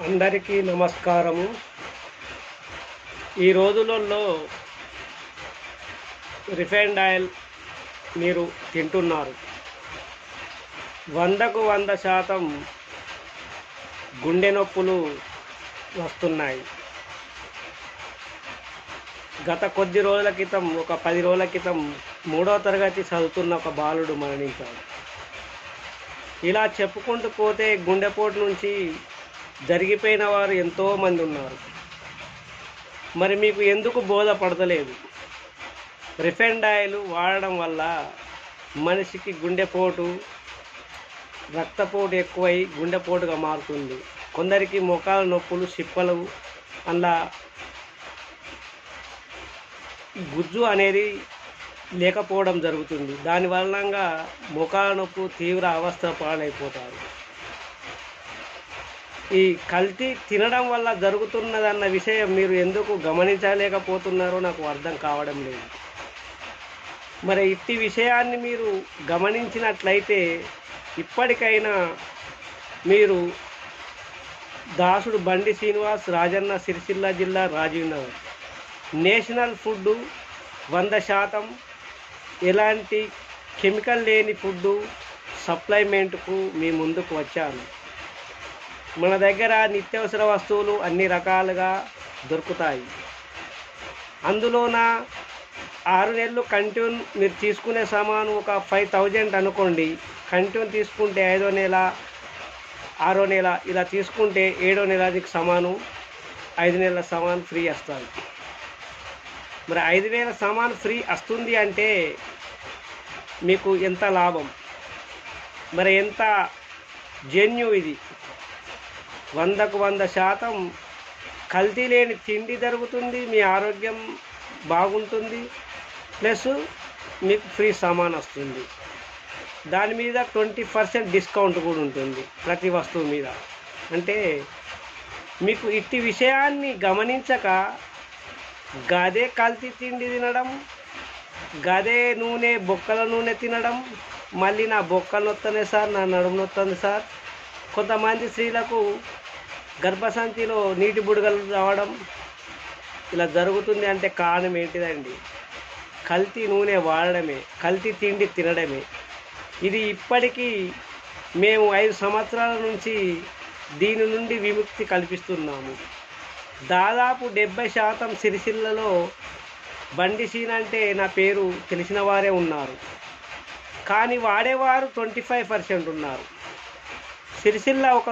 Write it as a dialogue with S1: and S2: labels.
S1: అందరికీ నమస్కారము. ఈ రోజులలో రిఫైన్డ్ ఆయిల్ మీరు తింటున్నారు. 100కు 100% గుండె నొప్పులు వస్తున్నాయి. గత కొద్ది రోజుల క్రితం, ఒక 10 రోజుల క్రితం 3వ తరగతి చదువుతున్న ఒక బాలుడు మరణించాడు. ఇలా చెప్పుకుంటూ పోతే గుండెపోటు నుంచి జరిగిపోయిన వారు ఎంతోమంది ఉన్నారు. మరి మీకు ఎందుకు బోధపడతలేదు? రిఫైన్డ్ ఆయిల్ వాడడం వల్ల మనిషికి గుండెపోటు, రక్తపోటు ఎక్కువై గుండెపోటుగా మారుతుంది. కొందరికి మోకాల నొప్పులు, చిప్పలు, అలా గుజ్జు అనేది లేకపోవడం జరుగుతుంది. దాని వలనంగా మోకాల నొప్పు తీవ్ర అవస్థ పాలైపోతారు. ఈ కల్తీ తినడం వల్ల జరుగుతున్నదన్న విషయం మీరు ఎందుకు గమనించలేకపోతున్నారో నాకు అర్థం కావడం లేదు. మరి ఇట్టి విషయాన్ని మీరు గమనించినట్లయితే ఇప్పటికైనా మీరు దాసుడు బండి శ్రీనివాస్, రాజన్న సిరిసిల్ల జిల్లా, రాజీవ్ నగర్, నేషనల్ ఫుడ్ 100% ఎలాంటి కెమికల్ లేని ఫుడ్డు సప్లిమెంట్కు మీ ముందుకు వచ్చాను. మన దగ్గర నిత్యావసర వస్తువులు అన్ని రకాలుగా దొరుకుతాయి. అందులోన 6 నెలలు కంటిన్యూ మీరు తీసుకునే సామాను ఒక 5000 అనుకోండి. కంటిన్యూ తీసుకుంటే 5వ నెల, 6వ నెల ఇలా తీసుకుంటే 7వ నెలకి సామాను 5 నెలల సామాను ఫ్రీ వస్తుంది. మరి 5000 సామాను ఫ్రీ వస్తుంది అంటే మీకు ఎంత లాభం? మరి ఎంత జెన్యు ఇది? 100కు 100% కల్తీ లేని తిండి జరుగుతుంది, మీ ఆరోగ్యం బాగుంటుంది, ప్లస్ మీకు ఫ్రీ సామాన్ వస్తుంది. దాని మీద 20% డిస్కౌంట్ కూడా ఉంటుంది ప్రతి వస్తువు మీద. అంటే మీకు ఇట్టి విషయాన్ని గమనించక గదే కల్తీ తిండి తినడం, గదే నూనె, బొక్కల నూనె తినడం, మళ్ళీ నా బొక్కలు నొత్తనే సార్, నా నడుము నొత్తుంది సార్. కొంతమంది స్త్రీలకు గర్భసంచిలో నీటి బుడగలు రావడం ఇలా జరుగుతుంది. అంటే కారణం ఏంటిదండి? కల్తీ నూనె వాడడమే, కల్తీ తిండి తినడమే. ఇది ఇప్పటికీ మేము 5 సంవత్సరాల నుంచి దీని నుండి విముక్తి కల్పిస్తున్నాము. దాదాపు 70% సిరిసిల్లలో బండి సీన్ అంటే నా పేరు తెలిసిన వారే ఉన్నారు, కానీ వాడేవారు 25% ఉన్నారు. సిరిసిల్ల ఒక